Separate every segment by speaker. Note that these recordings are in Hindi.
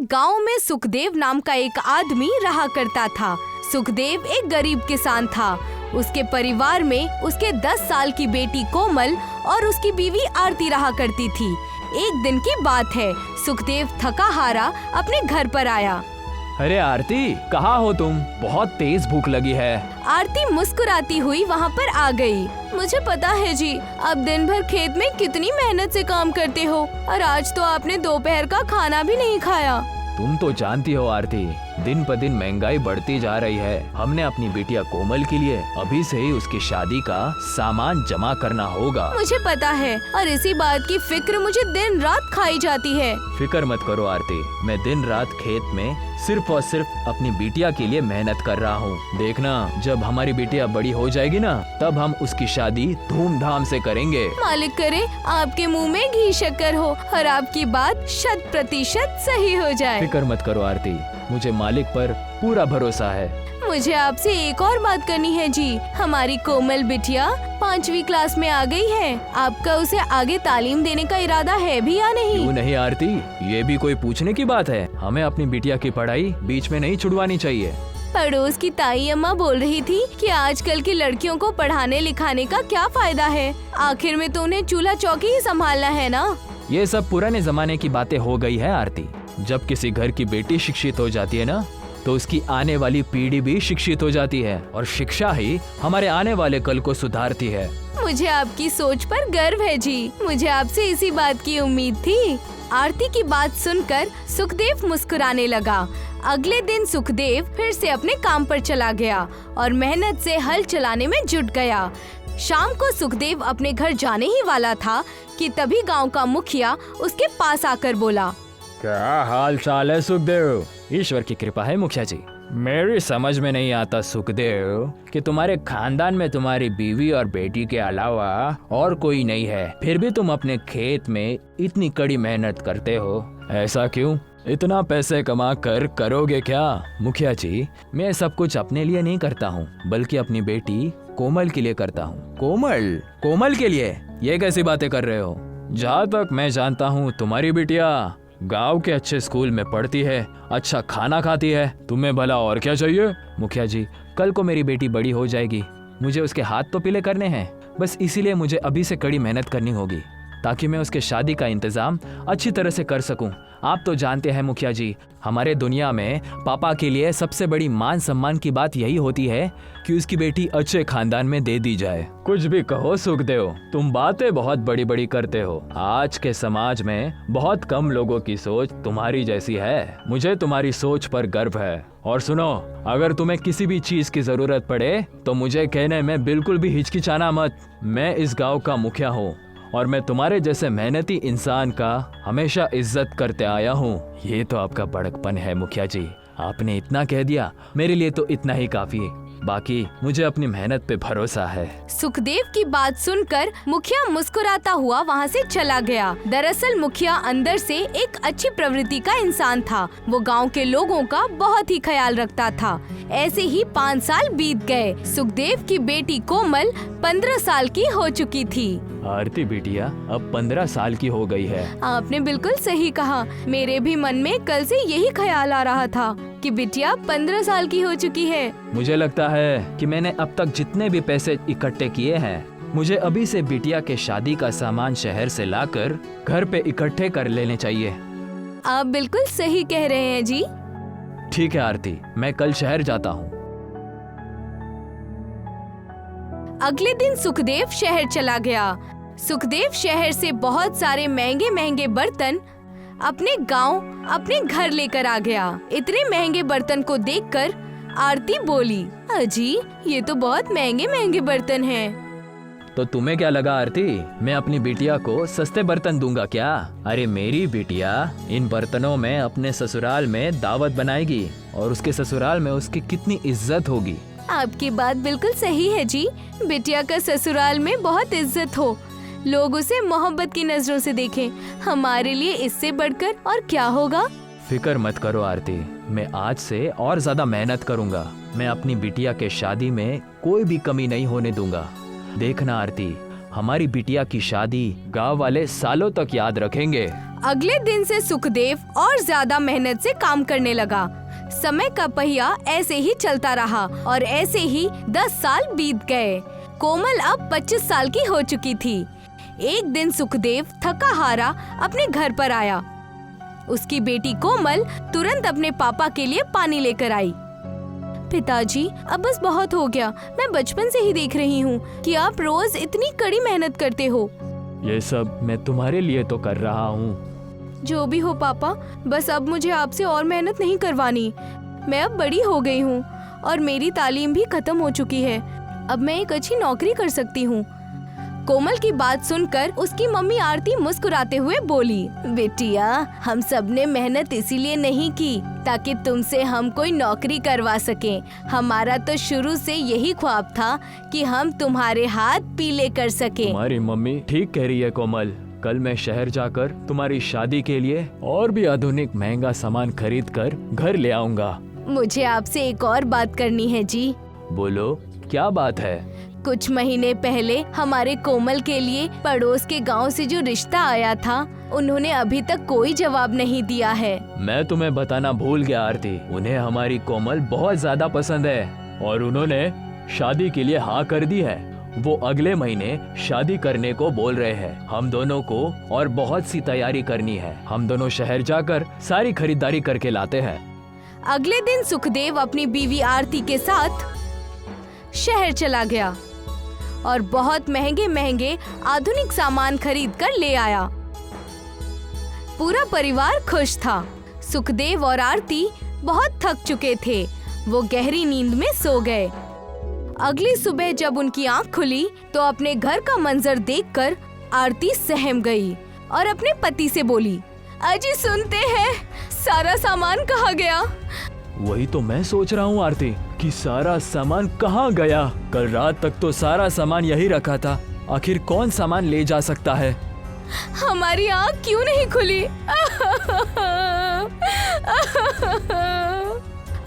Speaker 1: एक गांव में सुखदेव नाम का एक आदमी रहा करता था। सुखदेव एक गरीब किसान था। उसके परिवार में उसके 10 साल की बेटी कोमल और उसकी बीवी आरती रहा करती थी। एक दिन की बात है, सुखदेव थका हारा अपने घर पर आया।
Speaker 2: अरे आरती, कहाँ हो तुम? बहुत तेज भूख लगी है।
Speaker 1: आरती मुस्कुराती हुई वहाँ पर आ गई। मुझे पता है जी, आप दिन भर खेत में कितनी मेहनत से काम करते हो और आज तो आपने दोपहर का खाना भी नहीं खाया।
Speaker 2: तुम तो जानती हो आरती, दिन पर दिन महंगाई बढ़ती जा रही है। हमने अपनी बिटिया कोमल के लिए अभी से ही उसकी शादी का सामान जमा करना होगा।
Speaker 1: मुझे पता है और इसी बात की फिक्र मुझे दिन रात खाई जाती है।
Speaker 2: फिक्र मत करो आरती, मैं दिन रात खेत में सिर्फ और सिर्फ अपनी बिटिया के लिए मेहनत कर रहा हूँ। देखना, जब हमारी बिटिया बड़ी हो जाएगी ना, तब हम उसकी शादी धूमधाम से करेंगे।
Speaker 1: मालिक करे आपके मुंह में घी शक्कर हो और आपकी बात 100% सही हो जाए।
Speaker 2: फिक्र मत करो आरती, मुझे मालिक पर पूरा भरोसा है।
Speaker 1: मुझे आपसे एक और बात करनी है जी। हमारी कोमल बिटिया 5वीं क्लास में आ गई है। आपका उसे आगे तालीम देने का इरादा है भी या नहीं?
Speaker 2: क्यों नहीं आरती, ये भी कोई पूछने की बात है। हमें अपनी बिटिया की पढ़ाई बीच में नहीं छुड़वानी चाहिए।
Speaker 1: पड़ोस की ताई अम्मा बोल रही थी कि आजकल की लड़कियों को पढ़ाने लिखाने का क्या फायदा है, आखिर में तो उन्हें चूल्हा चौकी ही संभालना है ना।
Speaker 2: ये सब पुराने जमाने की बातें हो गई है आरती। जब किसी घर की बेटी शिक्षित हो जाती है ना, तो उसकी आने वाली पीढ़ी भी शिक्षित हो जाती है और शिक्षा ही हमारे आने वाले कल को सुधारती है।
Speaker 1: मुझे आपकी सोच पर गर्व है जी। मुझे आपसे इसी बात की उम्मीद थी। आरती की बात सुनकर सुखदेव मुस्कुराने लगा। अगले दिन सुखदेव फिर से अपने काम पर चला गया और मेहनत से हल चलाने में जुट गया। शाम को सुखदेव अपने घर जाने ही वाला था कि तभी गांव का मुखिया उसके पास आकर बोला,
Speaker 2: क्या हाल चाल है सुखदेव? ईश्वर की कृपा है मुखिया जी। मेरी समझ में नहीं आता सुखदेव कि तुम्हारे खानदान में तुम्हारी बीवी और बेटी के अलावा और कोई नहीं है, फिर भी तुम अपने खेत में इतनी कड़ी मेहनत करते हो। ऐसा क्यों? इतना पैसे कमा कर करोगे क्या? मुखिया जी, मैं सब कुछ अपने लिए नहीं करता हूँ, बल्कि अपनी बेटी कोमल के लिए करता हूँ। कोमल? कोमल के लिए? ये कैसी बातें कर रहे हो? जहाँ तक मैं जानता हूँ, तुम्हारी बिटिया गांव के अच्छे स्कूल में पढ़ती है, अच्छा खाना खाती है। तुम्हें भला और क्या चाहिए? मुखिया जी, कल को मेरी बेटी बड़ी हो जाएगी, मुझे उसके हाथ तो पीले करने हैं। बस इसीलिए मुझे अभी से कड़ी मेहनत करनी होगी, ताकि मैं उसके शादी का इंतजाम अच्छी तरह से कर सकूं। आप तो जानते हैं मुखिया जी, हमारे दुनिया में पापा के लिए सबसे बड़ी मान सम्मान की बात यही होती है कि उसकी बेटी अच्छे खानदान में दे दी जाए। कुछ भी कहो सुखदेव, तुम बातें बहुत बड़ी बड़ी करते हो। आज के समाज में बहुत कम लोगों की सोच तुम्हारी जैसी है। मुझे तुम्हारी सोच पर गर्व है। और सुनो, अगर तुम्हें किसी भी चीज की जरूरत पड़े तो मुझे कहने में बिल्कुल भी हिचकिचाना मत। मैं इस गाँव का मुखिया हूँ और मैं तुम्हारे जैसे मेहनती इंसान का हमेशा इज्जत करते आया हूँ। ये तो आपका बड़कपन है मुखिया जी। आपने इतना कह दिया, मेरे लिए तो इतना ही काफी है। बाकी मुझे अपनी मेहनत पे भरोसा है।
Speaker 1: सुखदेव की बात सुनकर मुखिया मुस्कुराता हुआ वहाँ से चला गया। दरअसल मुखिया अंदर से एक अच्छी प्रवृत्ति का इंसान था। वो गांव के लोगों का बहुत ही ख्याल रखता था। ऐसे ही 5 साल बीत गए। सुखदेव की बेटी कोमल 15 साल की हो चुकी थी।
Speaker 2: आरती बिटिया अब 15 साल की हो गई है।
Speaker 1: आपने बिल्कुल सही कहा। मेरे भी मन में कल से यही ख्याल आ रहा था कि बिटिया 15 साल की हो चुकी है।
Speaker 2: मुझे लगता है कि मैंने अब तक जितने भी पैसे इकट्ठे किए हैं, मुझे अभी से बिटिया के शादी का सामान शहर से लाकर घर पे इकट्ठे कर लेने चाहिए।
Speaker 1: आप बिल्कुल सही कह रहे हैं जी।
Speaker 2: ठीक है आरती, मैं कल शहर जाता हूँ।
Speaker 1: अगले दिन सुखदेव शहर चला गया। सुखदेव शहर से बहुत सारे महंगे महंगे बर्तन अपने गांव अपने घर लेकर आ गया। इतने महंगे बर्तन को देखकर आरती बोली, अजी ये तो बहुत महंगे महंगे बर्तन हैं।
Speaker 2: तो तुम्हें क्या लगा आरती, मैं अपनी बिटिया को सस्ते बर्तन दूंगा क्या? अरे मेरी बिटिया इन बर्तनों में अपने ससुराल में दावत बनाएगी और उसके ससुराल में उसकी कितनी इज्जत होगी।
Speaker 1: आपकी बात बिल्कुल सही है जी। बिटिया का ससुराल में बहुत इज्जत हो, लोग उसे मोहब्बत की नजरों से देखें। हमारे लिए इससे बढ़कर और क्या होगा?
Speaker 2: फिक्र मत करो आरती, मैं आज से और ज्यादा मेहनत करूंगा। मैं अपनी बिटिया के शादी में कोई भी कमी नहीं होने दूंगा। देखना आरती, हमारी बिटिया की शादी गांव वाले सालों तक याद रखेंगे।
Speaker 1: अगले दिन से सुखदेव और ज्यादा मेहनत से काम करने लगा। समय का पहिया ऐसे ही चलता रहा और ऐसे ही 10 साल बीत गए। कोमल अब 25 साल की हो चुकी थी। एक दिन सुखदेव थका हारा अपने घर पर आया। उसकी बेटी कोमल तुरंत अपने पापा के लिए पानी लेकर आई। पिताजी, अब बस बहुत हो गया। मैं बचपन से ही देख रही हूँ कि आप रोज इतनी कड़ी मेहनत करते हो।
Speaker 2: ये सब मैं तुम्हारे लिए तो कर रहा हूँ।
Speaker 1: जो भी हो पापा, बस अब मुझे आपसे और मेहनत नहीं करवानी। मैं अब बड़ी हो गई हूँ और मेरी तालीम भी खत्म हो चुकी है। अब मैं एक अच्छी नौकरी कर सकती हूँ। कोमल की बात सुनकर उसकी मम्मी आरती मुस्कुराते हुए बोली, बेटिया, हम सब ने मेहनत इसीलिए नहीं की ताकि तुमसे हम कोई नौकरी करवा सकें। हमारा तो शुरू से यही ख्वाब था कि हम तुम्हारे हाथ पीले कर सकें।
Speaker 2: तुम्हारी मम्मी ठीक कह रही है कोमल। कल मैं शहर जाकर तुम्हारी शादी के लिए और भी आधुनिक महंगा सामान खरीद कर घर ले आऊंगा।
Speaker 1: मुझे आपसे एक और बात करनी है जी।
Speaker 2: बोलो, क्या बात है?
Speaker 1: कुछ महीने पहले हमारे कोमल के लिए पड़ोस के गांव से जो रिश्ता आया था, उन्होंने अभी तक कोई जवाब नहीं दिया है।
Speaker 2: मैं तुम्हें बताना भूल गया आरती, उन्हें हमारी कोमल बहुत ज्यादा पसंद है और उन्होंने शादी के लिए हाँ कर दी है। वो अगले महीने शादी करने को बोल रहे हैं। हम दोनों को और बहुत सी तैयारी करनी है। हम दोनों शहर जाकर सारी खरीदारी करके लाते हैं।
Speaker 1: अगले दिन सुखदेव अपनी बीवी आरती के साथ शहर चला गया और बहुत महंगे महंगे आधुनिक सामान खरीद कर ले आया। पूरा परिवार खुश था। सुखदेव और आरती बहुत थक चुके थे। वो गहरी नींद में सो गए। अगली सुबह जब उनकी आंख खुली तो अपने घर का मंजर देखकर आरती सहम गई और अपने पति से बोली, अजी सुनते हैं, सारा सामान कहाँ गया?
Speaker 2: वही तो मैं सोच रहा हूँ आरती कि सारा सामान कहाँ गया। कल रात तक तो सारा सामान यही रखा था। आखिर कौन सामान ले जा सकता है?
Speaker 1: हमारी आँख क्यों नहीं खुली?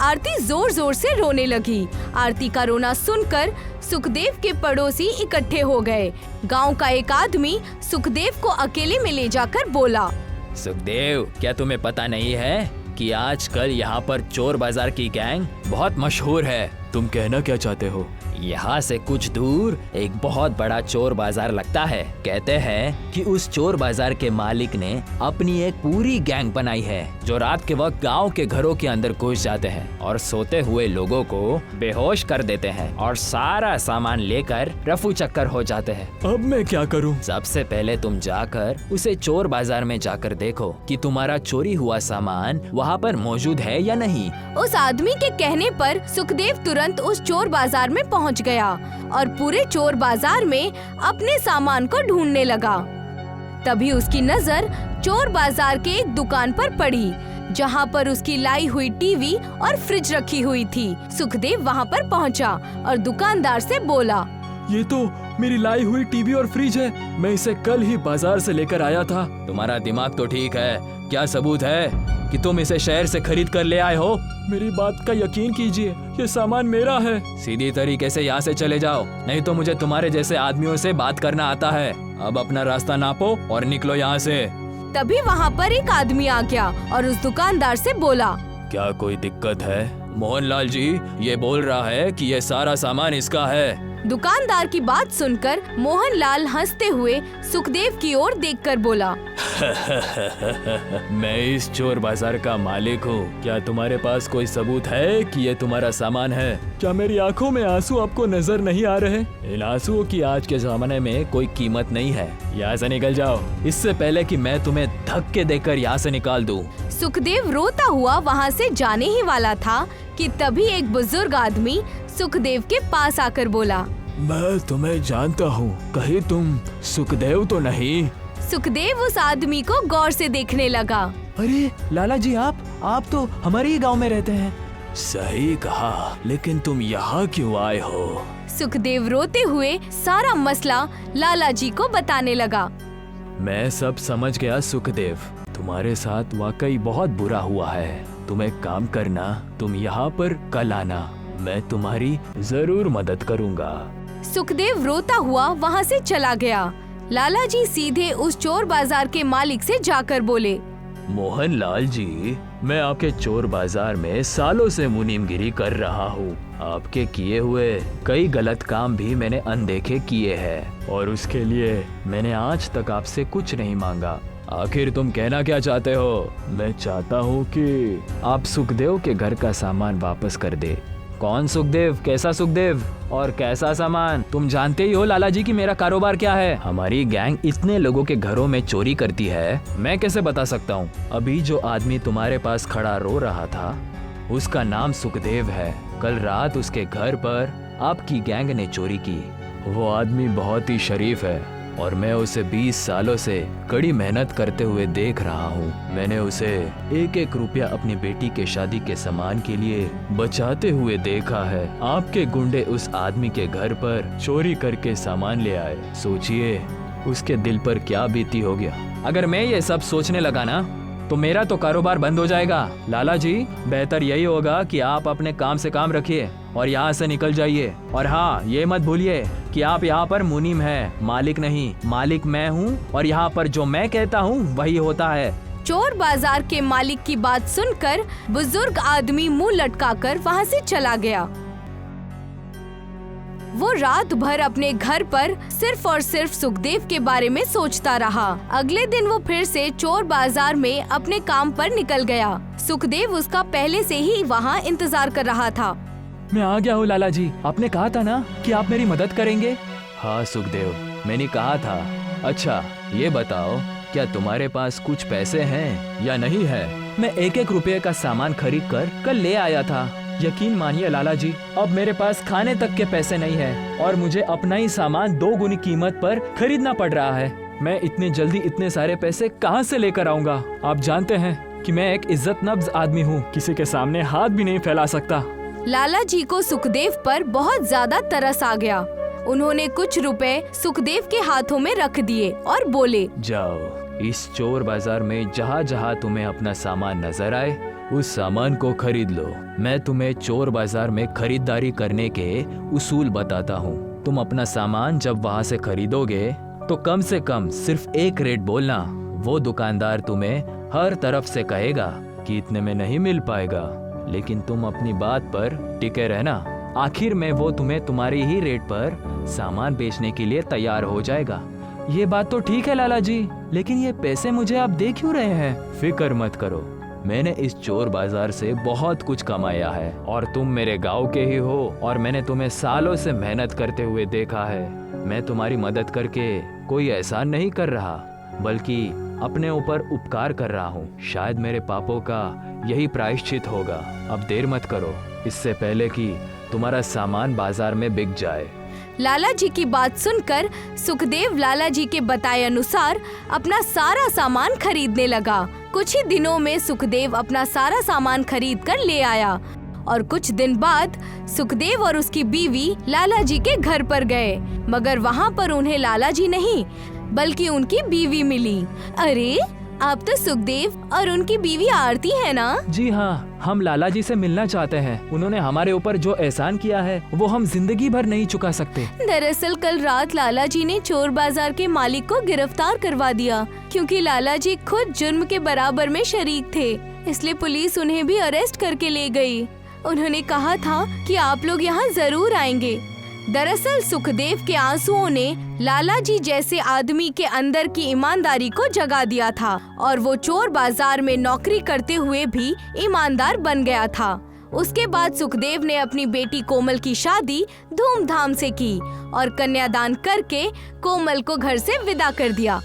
Speaker 1: आरती जोर जोर से रोने लगी। आरती का रोना सुनकर सुखदेव के पड़ोसी इकट्ठे हो गए। गांव का एक आदमी सुखदेव को अकेले में ले जाकर बोला,
Speaker 2: सुखदेव, क्या तुम्हें पता नहीं है कि आजकल यहाँ पर चोर बाजार की गैंग बहुत मशहूर है? तुम कहना क्या चाहते हो? यहाँ से कुछ दूर एक बहुत बड़ा चोर बाजार लगता है। कहते हैं कि उस चोर बाजार के मालिक ने अपनी एक पूरी गैंग बनाई है जो रात के वक्त गांव के घरों के अंदर घुस जाते हैं और सोते हुए लोगों को बेहोश कर देते हैं और सारा सामान लेकर रफू चक्कर हो जाते हैं। अब मैं क्या करूं? सबसे पहले तुम जाकर उसे चोर बाजार में जाकर देखो कि तुम्हारा चोरी हुआ सामान वहाँ पर मौजूद है या नहीं।
Speaker 1: उस आदमी के कहने पर सुखदेव तुरंत उस चोर बाजार में पहुँच गया और पूरे चोर बाजार में अपने सामान को ढूंढने लगा। तभी उसकी नजर चोर बाजार के एक दुकान पर पड़ी जहां पर उसकी लाई हुई टीवी और फ्रिज रखी हुई थी। सुखदेव वहां पर पहुंचा और दुकानदार से बोला,
Speaker 2: ये तो मेरी लाई हुई टीवी और फ्रिज है। मैं इसे कल ही बाजार से लेकर आया था। तुम्हारा दिमाग तो ठीक है। क्या सबूत है कि तुम इसे शहर से खरीद कर ले आए हो? मेरी बात का यकीन कीजिए, ये सामान मेरा है। सीधी तरीके से यहाँ से चले जाओ, नहीं तो मुझे तुम्हारे जैसे आदमियों से बात करना आता है। अब अपना रास्ता नापो और निकलो यहाँ से।
Speaker 1: तभी वहाँ पर एक आदमी आ गया और उस दुकानदार से बोला,
Speaker 2: क्या कोई दिक्कत है? मोहनलाल जी ये बोल रहा है कि ये सारा सामान इसका है।
Speaker 1: दुकानदार की बात सुनकर मोहनलाल हंसते हुए सुखदेव की ओर देखकर बोला,
Speaker 2: मैं इस चोर बाजार का मालिक हूँ। क्या तुम्हारे पास कोई सबूत है कि ये तुम्हारा सामान है? क्या मेरी आंखों में आंसू आपको नजर नहीं आ रहे? इन आंसुओं की आज के जमाने में कोई कीमत नहीं है। यहाँ से निकल जाओ, इससे पहले कि मैं तुम्हें धक्के देकर यहाँ से निकाल दूँ।
Speaker 1: सुखदेव रोता हुआ वहाँ से जाने ही वाला था कि तभी एक बुजुर्ग आदमी सुखदेव के पास आकर बोला,
Speaker 2: मैं तुम्हें जानता हूँ, कहीं तुम सुखदेव तो नहीं?
Speaker 1: सुखदेव उस आदमी को गौर से देखने लगा।
Speaker 2: अरे लाला जी, आप तो हमारे ही गांव में रहते हैं। सही कहा, लेकिन तुम यहाँ क्यों आए हो?
Speaker 1: सुखदेव रोते हुए सारा मसला लाला जी को बताने लगा।
Speaker 2: मैं सब समझ गया सुखदेव, तुम्हारे साथ वाकई बहुत बुरा हुआ है। तुम एक काम करना, तुम यहाँ पर कल आना, मैं तुम्हारी जरूर मदद करूँगा।
Speaker 1: सुखदेव रोता हुआ वहाँ से चला गया। लाला जी सीधे उस चोर बाजार के मालिक से जाकर बोले,
Speaker 2: मोहन लाल जी, मैं आपके चोर बाजार में सालों से मुनीमगिरी कर रहा हूँ। आपके किए हुए कई गलत काम भी मैंने अनदेखे किए हैं और उसके लिए मैंने आज तक आपसे कुछ नहीं मांगा। आखिर तुम कहना क्या चाहते हो? मैं चाहता हूँ कि आप सुखदेव के घर का सामान वापस कर दे। कौन सुखदेव? कैसा सुखदेव? और कैसा सामान? तुम जानते ही हो लाला जी कि मेरा कारोबार क्या है। हमारी गैंग इतने लोगों के घरों में चोरी करती है, मैं कैसे बता सकता हूँ। अभी जो आदमी तुम्हारे पास खड़ा रो रहा था, उसका नाम सुखदेव है। कल रात उसके घर पर आपकी गैंग ने चोरी की। वो आदमी बहुत ही शरीफ है और मैं उसे 20 सालों से कड़ी मेहनत करते हुए देख रहा हूँ। मैंने उसे एक एक रुपया अपनी बेटी के शादी के सामान के लिए बचाते हुए देखा है। आपके गुंडे उस आदमी के घर पर चोरी करके सामान ले आए। सोचिए उसके दिल पर क्या बीती होगी। अगर मैं ये सब सोचने लगा ना तो मेरा तो कारोबार बंद हो जाएगा। लाला जी, बेहतर यही होगा कि आप अपने काम से काम रखिए और यहाँ से निकल जाइए। और हाँ, ये मत भूलिए कि आप यहाँ पर मुनीम हैं, मालिक नहीं। मालिक मैं हूँ और यहाँ पर जो मैं कहता हूँ वही होता है।
Speaker 1: चोर बाजार के मालिक की बात सुनकर बुजुर्ग आदमी मुंह लटकाकर वहाँ से चला गया। वो रात भर अपने घर पर सिर्फ और सिर्फ सुखदेव के बारे में सोचता रहा। अगले दिन वो फिर से चोर बाजार में अपने काम पर निकल गया। सुखदेव उसका पहले से ही वहाँ इंतजार कर रहा था।
Speaker 2: मैं आ गया हूँ लाला जी, आपने कहा था ना कि आप मेरी मदद करेंगे। हाँ सुखदेव, मैंने कहा था। अच्छा ये बताओ, क्या तुम्हारे पास कुछ पैसे हैं या नहीं है? मैं एक एक रुपये का सामान खरीद कर कल ले आया था। यकीन मानिए लाला जी, अब मेरे पास खाने तक के पैसे नहीं है और मुझे अपना ही सामान 2 गुनी कीमत पर खरीदना पड़ रहा है। मैं इतनी जल्दी इतने सारे पैसे कहाँ से लेकर आऊँगा? आप जानते हैं कि मैं एक इज्जत नब्ज आदमी हूँ, किसी के सामने हाथ भी नहीं फैला सकता।
Speaker 1: लाला जी को सुखदेव पर बहुत ज्यादा तरस आ गया। उन्होंने कुछ रुपए सुखदेव के हाथों में रख दिए और बोले, जाओ
Speaker 2: इस चोर बाजार में जहाँ जहाँ तुम्हें अपना सामान नजर आए उस सामान को खरीद लो। मैं तुम्हें चोर बाजार में खरीदारी करने के उसूल बताता हूँ। तुम अपना सामान जब वहाँ से खरीदोगे तो कम से कम सिर्फ एक रेट बोलना। वो दुकानदार तुम्हें हर तरफ से कहेगा कि इतने में नहीं मिल पाएगा, लेकिन तुम अपनी बात पर टिके रहना। आखिर में वो तुम्हें तुम्हारी ही रेट पर सामान बेचने के लिए तैयार हो जाएगा। ये बात तो ठीक है लाला जी, लेकिन ये पैसे मुझे आप दे क्यों रहे हैं? फिक्र मत करो, मैंने इस चोर बाजार से बहुत कुछ कमाया है और तुम मेरे गांव के ही हो और मैंने तुम्हें सालों से मेहनत करते हुए देखा है। मैं तुम्हारी मदद करके कोई एहसान नहीं कर रहा, बल्कि अपने ऊपर उपकार कर रहा हूँ। शायद मेरे पापों का यही प्रायश्चित होगा। अब देर मत करो, इससे पहले कि तुम्हारा सामान बाजार में बिक जाए।
Speaker 1: लाला जी की बात सुनकर सुखदेव लाला जी के बताए अनुसार अपना सारा सामान खरीदने लगा। कुछ ही दिनों में सुखदेव अपना सारा सामान खरीद कर ले आया और कुछ दिन बाद सुखदेव और उसकी बीवी लाला जी के घर पर गए, मगर वहाँ पर उन्हें लाला जी नहीं बल्कि उनकी बीवी मिली। अरे, आप तो सुखदेव और उनकी बीवी आरती है ना?
Speaker 2: जी हाँ, हम लाला जी से मिलना चाहते हैं। उन्होंने हमारे ऊपर जो एहसान किया है वो हम जिंदगी भर नहीं चुका सकते।
Speaker 1: दरअसल कल रात लाला जी ने चोर बाजार के मालिक को गिरफ्तार करवा दिया, क्योंकि लाला जी खुद जुर्म के बराबर में शरीक थे। इसलिए पुलिस उन्हें भी अरेस्ट करके ले गई। उन्होंने कहा था कि आप लोग यहाँ जरूर आएंगे। दरअसल सुखदेव के आंसुओं ने लाला जी जैसे आदमी के अंदर की ईमानदारी को जगा दिया था और वो चोर बाजार में नौकरी करते हुए भी ईमानदार बन गया था। उसके बाद सुखदेव ने अपनी बेटी कोमल की शादी धूमधाम से की और कन्यादान करके कोमल को घर से विदा कर दिया।